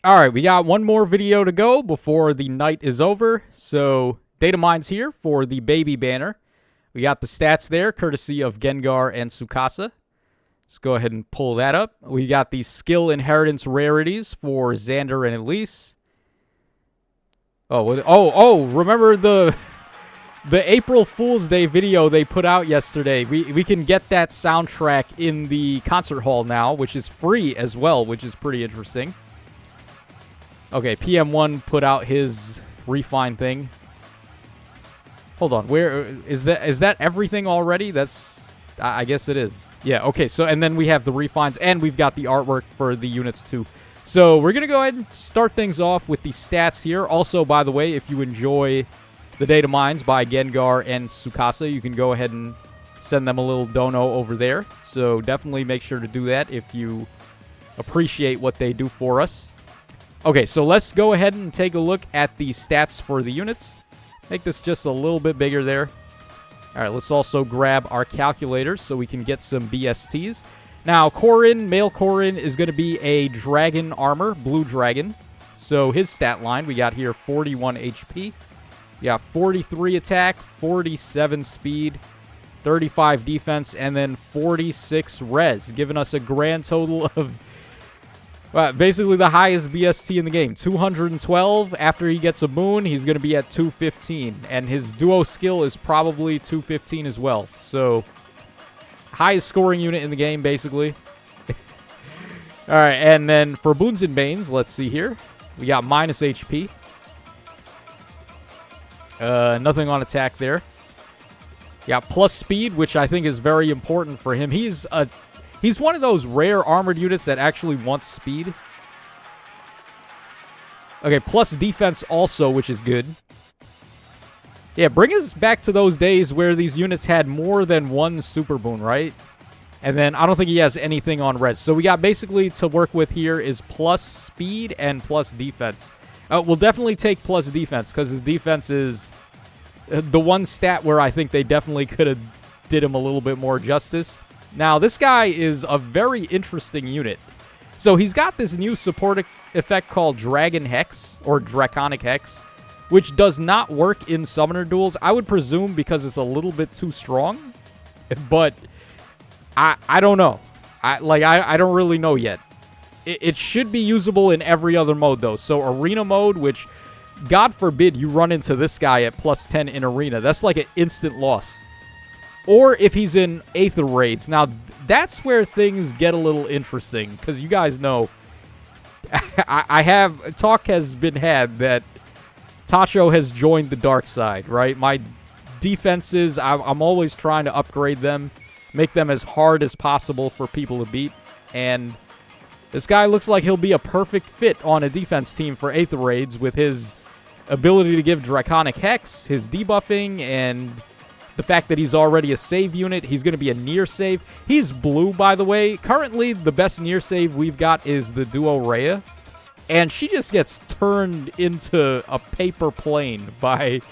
All right, we got one more video to go before the night is over. So, Datamines here for the baby banner. We got the stats there, courtesy of Gengar and Tsukasa. Let's go ahead and pull that up. We got the skill inheritance rarities for Xander and Elise. Remember the April Fool's Day video they put out yesterday? We can get that soundtrack in the concert hall now, which is free as well, which is pretty interesting. Okay, PM1 put out his refine thing. Hold on, where is that? Is that everything already? I guess it is. Yeah, okay, so and then we have the refines and we've got the artwork for the units too. So we're going to go ahead and start things off with the stats here. Also, by the way, if you enjoy the Datamines by Gengar and Tsukasa, you can go ahead and send them a little dono over there. So definitely make sure to do that if you appreciate what they do for us. Okay, so let's go ahead and take a look at the stats for the units. Make this just a little bit bigger there. All right, let's also grab our calculators so we can get some BSTs. Now, Corrin, male Corrin, is going to be a dragon armor, blue dragon. So his stat line, we got here 41 HP. We got 43 attack, 47 speed, 35 defense, and then 46 res, giving us a grand total of basically the highest BST in the game. 212. After he gets a moon, he's going to be at 215. And his duo skill is probably 215 as well. So, highest scoring unit in the game, basically. All right, and then for Boons and Banes, let's see here. We got minus HP. Nothing on attack there. Yeah, plus speed, which I think is very important for him. He's one of those rare armored units that actually wants speed. Okay, plus defense also, which is good. Yeah, bring us back to those days where these units had more than one super boon, right? And then I don't think he has anything on res. So we got basically to work with here is plus speed and plus defense. We'll definitely take plus defense because his defense is the one stat where I think they definitely could have did him a little bit more justice. Now, this guy is a very interesting unit. So he's got this new support effect called Dragon Hex, or Draconic Hex, which does not work in summoner duels. I would presume because it's a little bit too strong, but I don't know. I don't really know yet. It should be usable in every other mode, though. So arena mode, which, God forbid, you run into this guy at plus 10 in arena. That's like an instant loss. Or if he's in Aether Raids. Now, that's where things get a little interesting. Because you guys know, talk has been had that Tacho has joined the dark side, right? My defenses, I'm always trying to upgrade them. Make them as hard as possible for people to beat. And this guy looks like he'll be a perfect fit on a defense team for Aether Raids with his ability to give Draconic Hex, his debuffing, and the fact that he's already a save unit. He's going to be a near save. He's blue, by the way. Currently, the best near save we've got is the Duo Rhea. And she just gets turned into a paper plane by...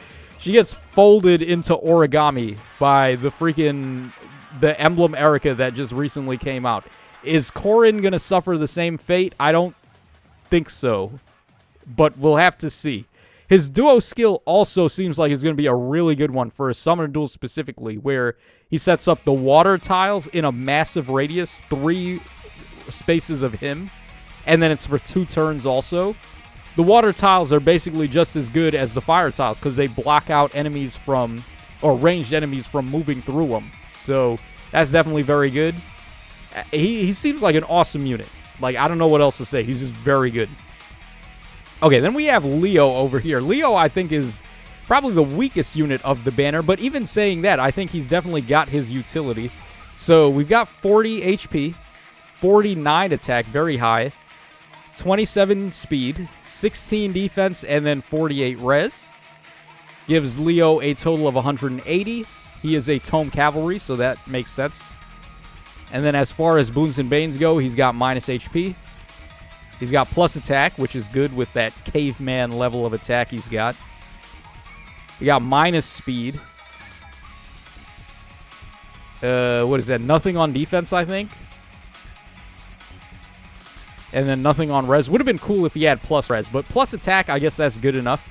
She gets folded into origami by the Emblem Erica that just recently came out. Is Corrin going to suffer the same fate? I don't think so. But we'll have to see. His duo skill also seems like it's going to be a really good one for a summoner duel specifically, where he sets up the water tiles in a massive radius, 3 spaces of him, and then it's for 2 turns also. The water tiles are basically just as good as the fire tiles because they block out enemies from, or ranged enemies from moving through them. So that's definitely very good. He seems like an awesome unit. Like, I don't know what else to say. He's just very good. Okay, then we have Leo over here. Leo, I think, is probably the weakest unit of the banner, but even saying that, I think he's definitely got his utility. So we've got 40 HP, 49 attack, very high, 27 speed, 16 defense, and then 48 res. Gives Leo a total of 180. He is a Tome Cavalry, so that makes sense. And then as far as Boons and Banes go, he's got minus HP. He's got plus attack, which is good with that caveman level of attack he's got. We got minus speed. What is that? Nothing on defense, I think. And then nothing on res. Would have been cool if he had plus res, but plus attack, I guess that's good enough.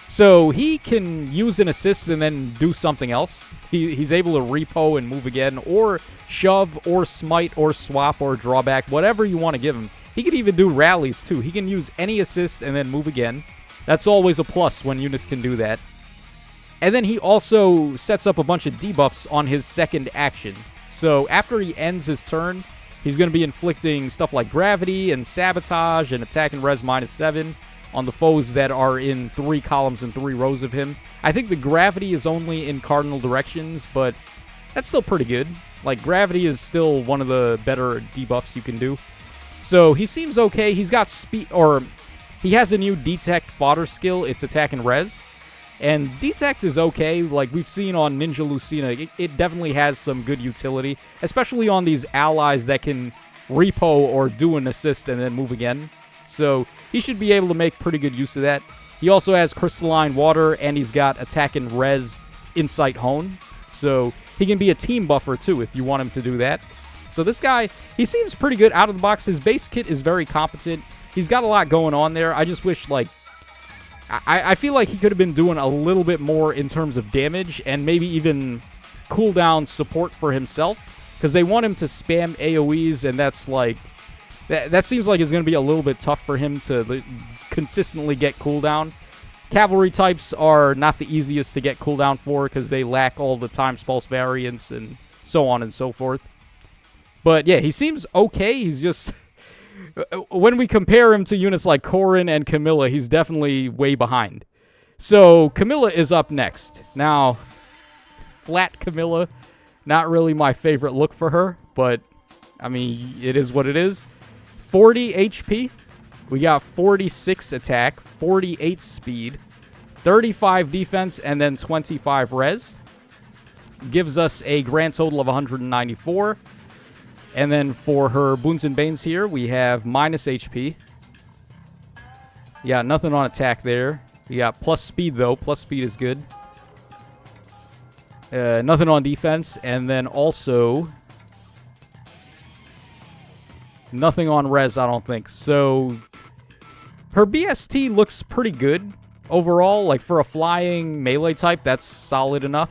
So he can use an assist and then do something else. He's able to repo and move again, or shove, or smite, or swap, or drawback, whatever you want to give him. He can even do rallies, too. He can use any assist and then move again. That's always a plus when units can do that. And then he also sets up a bunch of debuffs on his second action. So after he ends his turn, he's going to be inflicting stuff like gravity and sabotage and attack and res -7 on the foes that are in 3 columns and 3 rows of him. I think the gravity is only in cardinal directions, but that's still pretty good. Like, gravity is still one of the better debuffs you can do. So he seems okay. He's got speed, or he has a new detect fodder skill. It's attack and res. And detect is okay. Like we've seen on Ninja Lucina, it definitely has some good utility, especially on these allies that can repo or do an assist and then move again. So he should be able to make pretty good use of that. He also has crystalline water, and he's got attack and res insight hone. So he can be a team buffer too if you want him to do that. So this guy, he seems pretty good out of the box. His base kit is very competent. He's got a lot going on there. I just wish, like, I feel like he could have been doing a little bit more in terms of damage and maybe even cooldown support for himself, because they want him to spam AoEs, and that's like, that seems like it's going to be a little bit tough for him to consistently get cooldown. Cavalry types are not the easiest to get cooldown for because they lack all the times pulse variants and so on and so forth. But yeah, he seems okay. He's just, when we compare him to units like Corrin and Camilla, he's definitely way behind. So Camilla is up next. Now, flat Camilla, not really my favorite look for her, but I mean, it is what it is. 40 HP. We got 46 attack, 48 speed, 35 defense, and then 25 res. Gives us a grand total of 194. And then for her Boons and Banes here, we have minus HP. Yeah, nothing on attack there. You got plus speed, though. Plus speed is good. Nothing on defense. And then also nothing on res, I don't think. So her BST looks pretty good overall. Like, for a flying melee type, that's solid enough.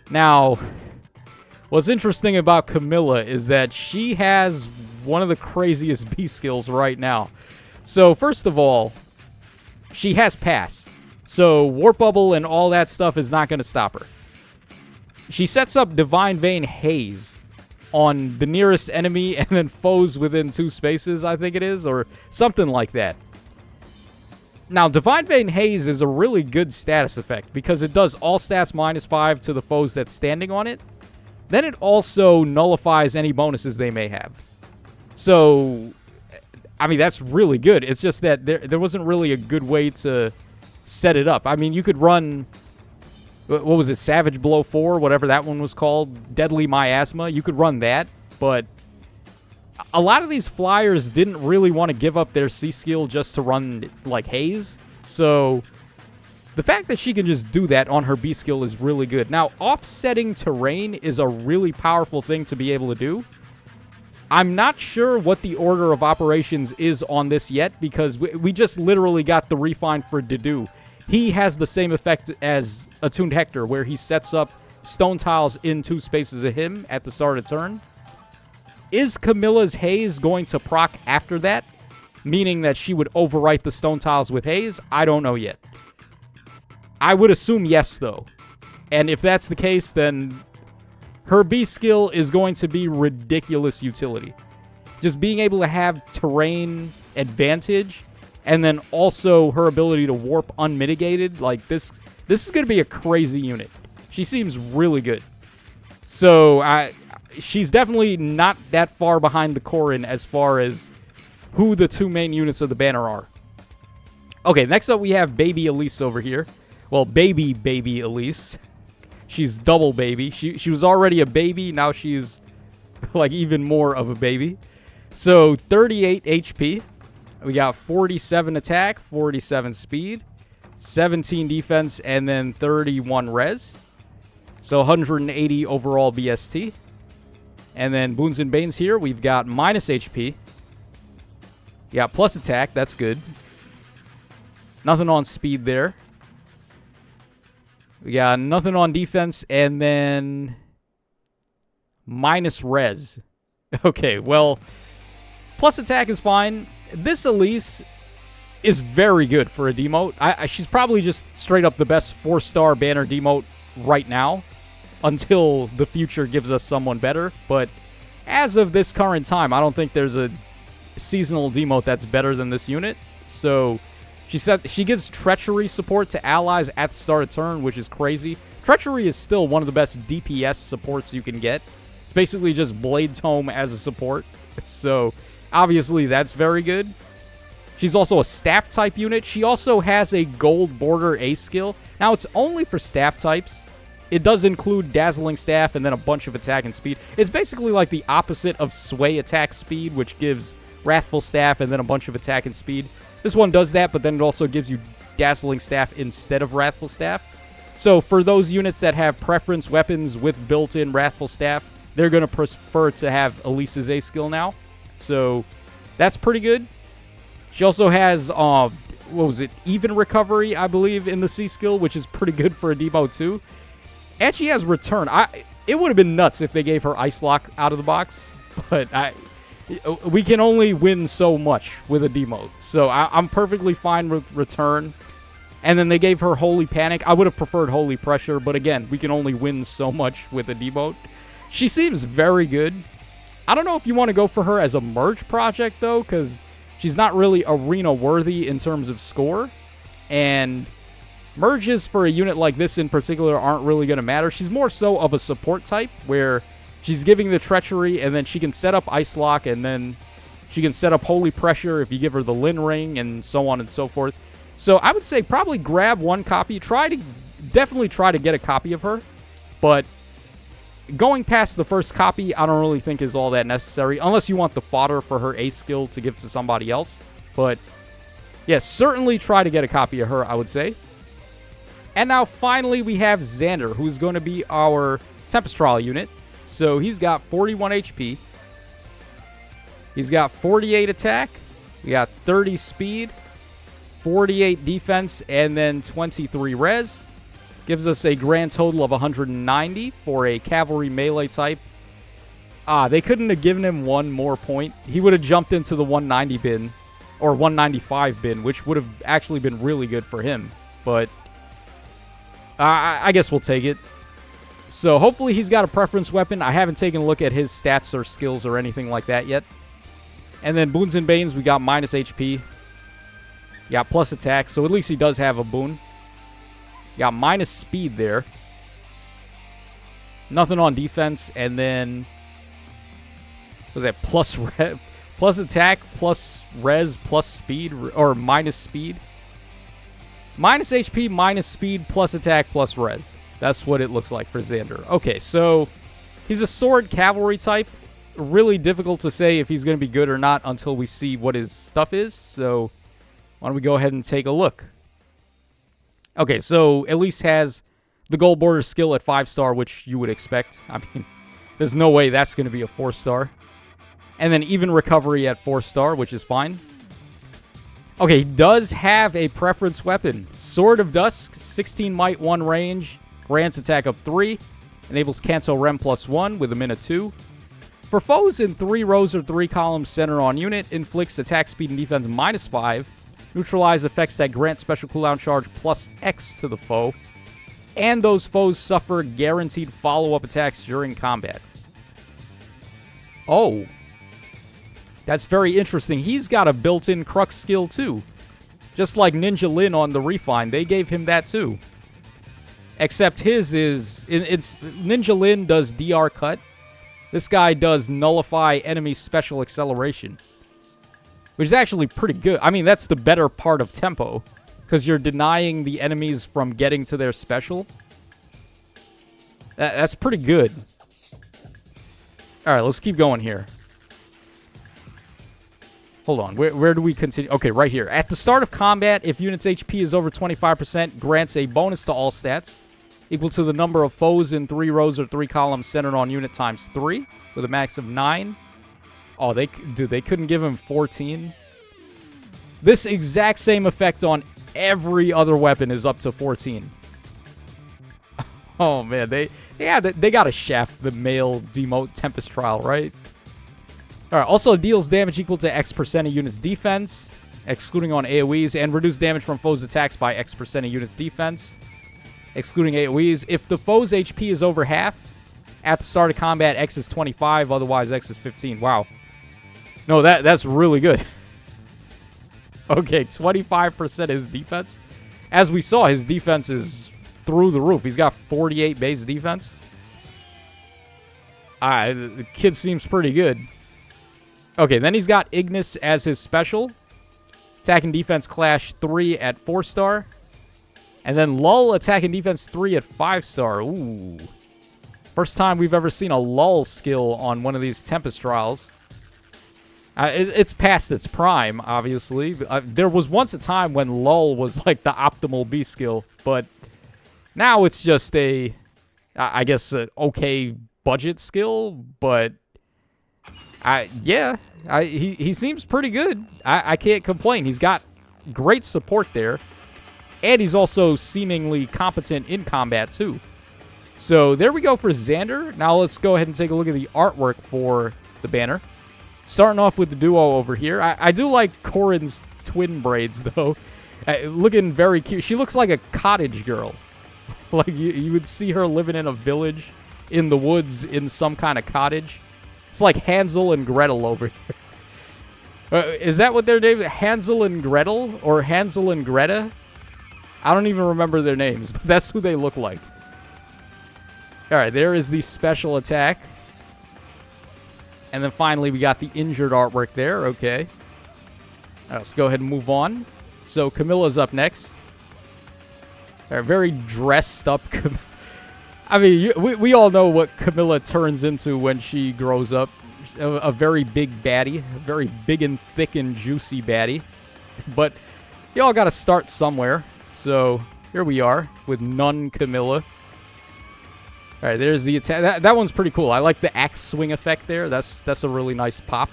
Now, what's interesting about Camilla is that she has one of the craziest B skills right now. So, first of all, she has pass. So, Warp Bubble and all that stuff is not going to stop her. She sets up Divine Vein Haze on the nearest enemy and then foes within 2 spaces, I think it is, or something like that. Now, Divine Vein Haze is a really good status effect because it does all stats -5 to the foes that's standing on it. Then it also nullifies any bonuses they may have. So, I mean, that's really good. It's just that there wasn't really a good way to set it up. I mean, you could run, what was it, Savage Blow 4, whatever that one was called, Deadly Miasma. You could run that, but a lot of these flyers didn't really want to give up their C skill just to run, like, Haze. So the fact that she can just do that on her B skill is really good. Now, offsetting terrain is a really powerful thing to be able to do. I'm not sure what the order of operations is on this yet, because we just literally got the refine for Dedue. He has the same effect as Attuned Hector, where he sets up stone tiles in 2 spaces of him at the start of turn. Is Camilla's Haze going to proc after that, meaning that she would overwrite the stone tiles with Haze? I don't know yet. I would assume yes, though. And if that's the case, then her B skill is going to be ridiculous utility. Just being able to have terrain advantage, and then also her ability to warp unmitigated, like this is going to be a crazy unit. She seems really good. So she's definitely not that far behind the Corrin as far as who the 2 main units of the banner are. Okay, next up we have Baby Elise over here. Well, baby Elise. She's double baby. She was already a baby. Now she's like even more of a baby. So 38 HP. We got 47 attack, 47 speed, 17 defense, and then 31 res. So 180 overall BST. And then Boons and Banes here, we've got minus HP, Yeah, plus attack. That's good. Nothing on speed there. We got nothing on defense, and then minus res. Okay, well, plus attack is fine. This Elise is very good for a demote. She's probably just straight up the best 4-star banner demote right now until the future gives us someone better. But as of this current time, I don't think there's a seasonal demote that's better than this unit. So she said she gives treachery support to allies at the start of turn, which is crazy. Treachery is still one of the best DPS supports you can get. It's basically just Blade Tome as a support. So obviously that's very good. She's also a staff type unit. She also has a gold border A skill. Now it's only for staff types. It does include dazzling staff and then a bunch of attack and speed. It's basically like the opposite of sway attack speed, which gives wrathful staff and then a bunch of attack and speed. This one does that, but then it also gives you dazzling staff instead of wrathful staff. So for those units that have preference weapons with built-in wrathful staff, they're going to prefer to have Elise's A skill now. So that's pretty good. She also has, what was it, even recovery, I believe, in the C skill, which is pretty good for a demote too. And she has return. It would have been nuts if they gave her Ice Lock out of the box, but we can only win so much with a demote. So I'm perfectly fine with return. And then they gave her Holy Panic. I would have preferred Holy Pressure, but again, we can only win so much with a demote. She seems very good. I don't know if you want to go for her as a merge project, though, because she's not really arena-worthy in terms of score. And merges for a unit like this in particular aren't really going to matter. She's more so of a support type, where she's giving the treachery, and then she can set up Ice Lock, and then she can set up Holy Pressure if you give her the Lin Ring, and so on and so forth. So I would say probably grab one copy. Definitely try to get a copy of her. But going past the first copy, I don't really think is all that necessary, unless you want the fodder for her A skill to give to somebody else. But yes, certainly try to get a copy of her, I would say. And now finally we have Xander, who's going to be our Tempest Trial unit. So he's got 41 HP. He's got 48 attack. We got 30 speed, 48 defense, and then 23 res. Gives us a grand total of 190 for a cavalry melee type. They couldn't have given him one more point. He would have jumped into the 190 bin, or 195 bin, which would have actually been really good for him. But I guess we'll take it. So hopefully he's got a preference weapon. I haven't taken a look at his stats or skills or anything like that yet. And then Boons and Banes, we got minus HP. Yeah, plus attack, so at least he does have a boon. Got minus speed there. Nothing on defense, and then what was that? Plus attack, plus res, plus speed, or minus speed. Minus HP, minus speed, plus attack, plus res. That's what it looks like for Xander. Okay, so he's a sword cavalry type. Really difficult to say if he's going to be good or not until we see what his stuff is. So why don't we go ahead and take a look. Okay, so Elise has the gold border skill at 5-star, which you would expect. I mean, there's no way that's going to be a 4-star. And then even recovery at 4-star, which is fine. Okay, he does have a preference weapon. Sword of Dusk, 16 might, 1 range, grants attack up 3, enables Canto Rem +1 with a min of 2. For foes in 3 rows or 3 columns center on unit, inflicts attack speed and defense -5. Neutralize effects that grant special cooldown charge +X to the foe. And those foes suffer guaranteed follow-up attacks during combat. Oh. That's very interesting. He's got a built-in Crux skill too. Just like Ninja Lin on the Refine, they gave him that too. Except his is... Ninja Lin does DR Cut. This guy does Nullify Enemy Special Acceleration. Which is actually pretty good. I mean, that's the better part of tempo. Because you're denying the enemies from getting to their special. That's pretty good. Alright, let's keep going here. Hold on. Where do we continue? Okay, right here. At the start of combat, if unit's HP is over 25%, grants a bonus to all stats. Equal to the number of foes in 3 rows or 3 columns centered on unit times 3. With a max of 9. Oh, they couldn't give him 14. This exact same effect on every other weapon is up to 14. Oh, man. They got to shaft the male demote Tempest Trial, right? All right. Also deals damage equal to X% of units' defense, excluding on AoEs, and reduce damage from foes' attacks by X% of units' defense, excluding AoEs. If the foe's HP is over half, at the start of combat, X is 25, otherwise X is 15. Wow. No, that's really good. Okay, 25% his defense. As we saw, his defense is through the roof. He's got 48 base defense. The kid seems pretty good. Okay, then he's got Ignis as his special. Attack and defense clash 3 at 4-star. And then Lull, attack and defense 3 at 5-star. Ooh. First time we've ever seen a Lull skill on one of these Tempest Trials. It's past its prime, obviously. There was once a time when Lull was like the optimal B skill, but now it's just I guess, an okay budget skill, but he seems pretty good. I can't complain. He's got great support there, and he's also seemingly competent in combat, too. So there we go for Xander. Now let's go ahead and take a look at the artwork for the banner. Starting off with the duo over here. I do like Corrin's twin braids, though. Looking very cute. She looks like a cottage girl. Like you would see her living in a village in the woods in some kind of cottage. It's like Hansel and Gretel over here. Is that what their name is? Hansel and Gretel? Or Hansel and Greta? I don't even remember their names, but that's who they look like. Alright, there is the special attack. And then finally, we got the injured artwork there. Okay. All right, let's go ahead and move on. So, Camilla's up next. Very dressed up. I mean, we all know what Camilla turns into when she grows up. A very big baddie. A very big and thick and juicy baddie. But y'all got to start somewhere. So, here we are with Nun Camilla. All right, there's the attack. That one's pretty cool. I like the axe swing effect there. That's a really nice pop.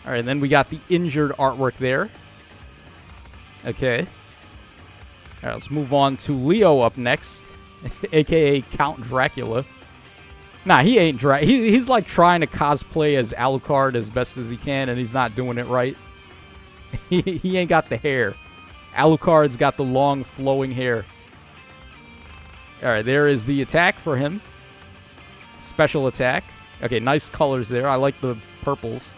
All right, and then we got the injured artwork there. Okay. All right, let's move on to Leo up next, a.k.a. Count Dracula. Nah, he ain't he's like trying to cosplay as Alucard as best as he can, and he's not doing it right. He ain't got the hair. Alucard's got the long, flowing hair. All right, there is the attack for him. Special attack. Okay, nice colors there. I like the purples.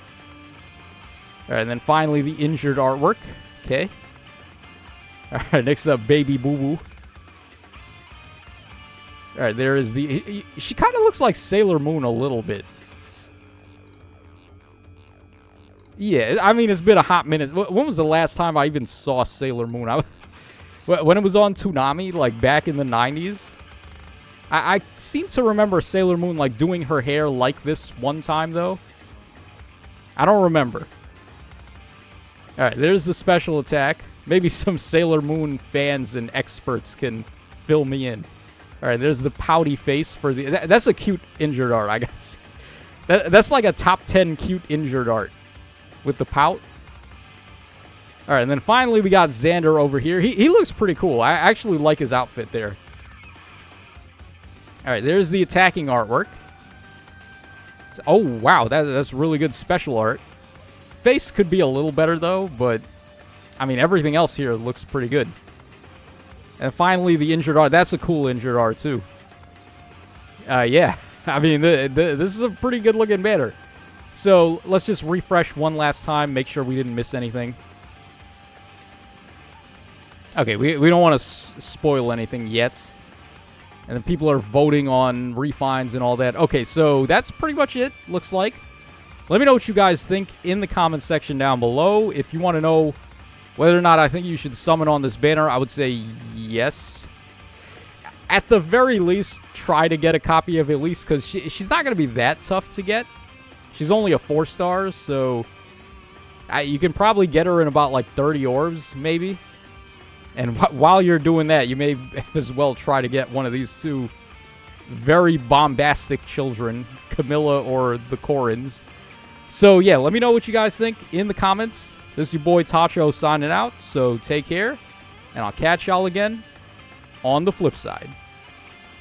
All right, and then finally the injured artwork. Okay. All right, next up, Baby Boo Boo. All right, there is the... She kind of looks like Sailor Moon a little bit. Yeah, I mean, it's been a hot minute. When was the last time I even saw Sailor Moon? When it was on Toonami, like back in the 90s. I seem to remember Sailor Moon like doing her hair like this one time, though. I don't remember. Alright, there's the special attack. Maybe some Sailor Moon fans and experts can fill me in. Alright, there's the pouty face for the... That's a cute injured art, I guess. That's like a top 10 cute injured art. With the pout. Alright, and then finally we got Xander over here. He looks pretty cool. I actually like his outfit there. Alright, there's the attacking artwork. Oh, wow. That's really good special art. Face could be a little better, though, but... I mean, everything else here looks pretty good. And finally, the injured art. That's a cool injured art, too. Yeah. I mean, this is a pretty good-looking banner. So, let's just refresh one last time. Make sure we didn't miss anything. Okay, we don't want to spoil anything yet. And then people are voting on refines and all that. Okay, so that's pretty much it, looks like. Let me know what you guys think in the comments section down below. If you want to know whether or not I think you should summon on this banner, I would say yes. At the very least, try to get a copy of Elise, because she's not going to be that tough to get. She's only a 4-star, so you can probably get her in about like 30 orbs, maybe. And while you're doing that, you may as well try to get one of these two very bombastic children, Camilla or the Corrins. So, yeah, let me know what you guys think in the comments. This is your boy Tacho signing out, so take care, and I'll catch y'all again on the flip side.